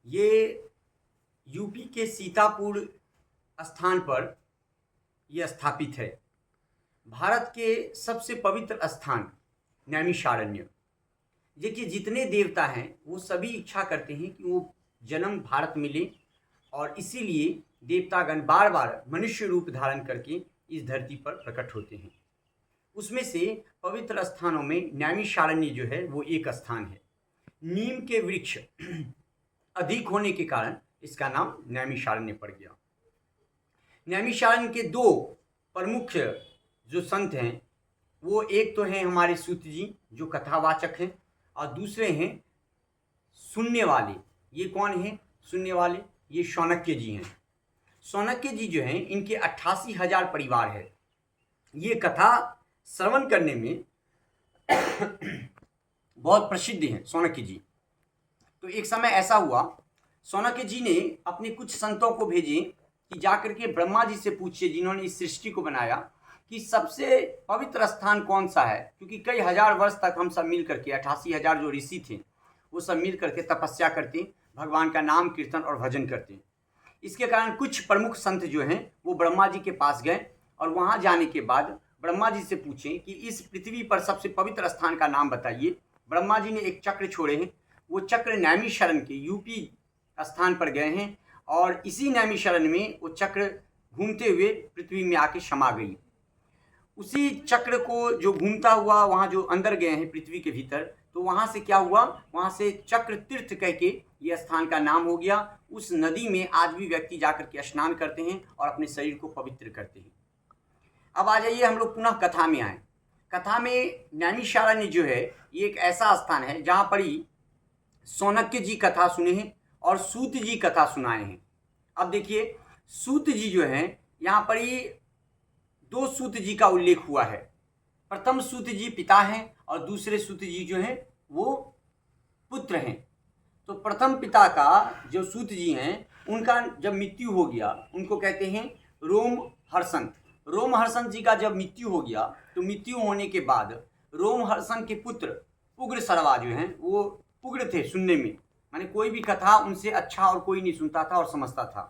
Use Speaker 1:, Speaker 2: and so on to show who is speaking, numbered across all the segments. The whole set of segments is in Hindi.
Speaker 1: ये यूपी के सीतापुर स्थान पर यह स्थापित है। भारत के सबसे पवित्र स्थान नैमिषारण्य। देखिए, जितने देवता हैं वो सभी इच्छा करते हैं कि वो जन्म भारत मिले, और इसीलिए देवतागण बार बार मनुष्य रूप धारण करके इस धरती पर प्रकट होते हैं। उसमें से पवित्र स्थानों में नैमिषारण्य जो है वो एक स्थान है। नीम के वृक्ष अधिक होने के कारण इसका नाम नैमिषारण्य पड़ गया। नैमिषारण्य के दो प्रमुख जो संत हैं वो एक तो हैं हमारे सूत जी जो कथावाचक हैं, और दूसरे हैं सुनने वाले। ये कौन हैं सुनने वाले? ये शौनक्य जी हैं। शौनक्य जी जो हैं इनके 88,000 परिवार है। ये कथा श्रवण करने में बहुत प्रसिद्ध हैं शौनक्य जी। तो एक समय ऐसा हुआ, शौनक्य जी ने अपने कुछ संतों को भेजे कि जाकर के ब्रह्मा जी से पूछिए जिन्होंने इस सृष्टि को बनाया कि सबसे पवित्र स्थान कौन सा है, क्योंकि कई हजार वर्ष तक हम सब मिल करके 88,000 जो ऋषि थे वो सब मिल करके तपस्या करते, भगवान का नाम कीर्तन और भजन करते। इसके कारण कुछ प्रमुख संत जो हैं वो ब्रह्मा जी के पास गए, और वहाँ जाने के बाद ब्रह्मा जी से पूछें कि इस पृथ्वी पर सबसे पवित्र स्थान का नाम बताइए। ब्रह्मा जी ने एक चक्र छोड़े हैं, वो चक्र नैमिषारण्य के यूपी स्थान पर गए हैं, और इसी नैमिषारण्य में वो चक्र घूमते हुए पृथ्वी में आके समा गई। उसी चक्र को जो घूमता हुआ वहाँ जो अंदर गए हैं पृथ्वी के भीतर, तो वहाँ से क्या हुआ, वहाँ से चक्र तीर्थ कह के ये स्थान का नाम हो गया। उस नदी में आज भी व्यक्ति जाकर के स्नान करते हैं और अपने शरीर को पवित्र करते हैं। अब आ जाइए हम लोग पुनः कथा में आए। कथा में नैमिषारण्य जो है ये एक ऐसा स्थान है जहाँ पर ही शौनक्य जी कथा सुने हैं और सूत जी कथा सुनाए हैं। अब देखिए, सूत जी जो हैं यहाँ पर ही दो सूत जी का उल्लेख हुआ है। प्रथम सूत जी पिता हैं और दूसरे सूत जी जो हैं वो पुत्र हैं। तो प्रथम पिता का जो सूत जी हैं उनका जब मृत्यु हो गया, उनको कहते हैं रोमहर्षण। रोमहर्षण जी का जब मृत्यु हो गया तो मृत्यु होने के बाद रोमहर्षण के पुत्र उग्रसर्वा जो हैं वो उग्र थे सुनने में, माने कोई भी कथा उनसे अच्छा और कोई नहीं सुनता था और समझता था।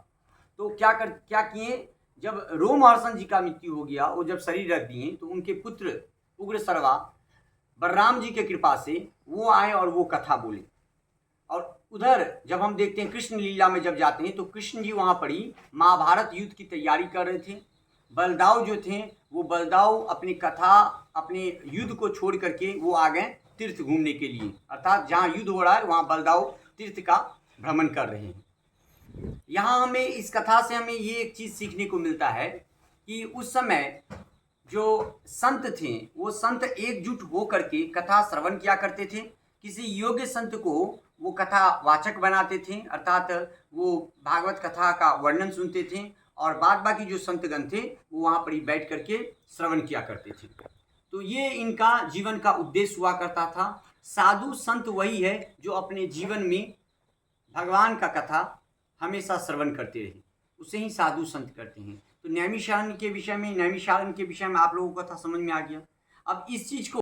Speaker 1: तो क्या किए, जब रोमहर्षण जी का मृत्यु हो गया, वो जब शरीर रख दिए, तो उनके पुत्र उग्रसर्वा बलराम जी के कृपा से वो आए और वो कथा बोले। और उधर जब हम देखते हैं कृष्ण लीला में जब जाते हैं तो कृष्ण जी वहाँ पर ही महाभारत युद्ध की तैयारी कर रहे थे। बलदाव जो थे वो बलदाव अपनी कथा अपने युद्ध को छोड़ करके वो आ गए तीर्थ घूमने के लिए, अर्थात जहाँ युद्ध हो रहा है वहाँ बलदाव तीर्थ का भ्रमण कर रहे हैं। यहाँ हमें इस कथा से हमें ये एक चीज़ सीखने को मिलता है कि उस समय जो संत थे वो संत एकजुट हो करके कथा श्रवण किया करते थे। किसी योग्य संत को वो कथा वाचक बनाते थे, अर्थात वो भागवत कथा का वर्णन सुनते थे, और बाद बाकी जो संतगण थे वो वहाँ पर ही बैठ करके श्रवण किया करते थे। तो ये इनका जीवन का उद्देश्य हुआ करता था। साधु संत वही है जो अपने जीवन में भगवान का कथा हमेशा श्रवण करते रहे, उसे ही साधु संत करते हैं। तो नैमिषारण्य के विषय में आप लोगों को कथा समझ में आ गया। अब इस चीज़ को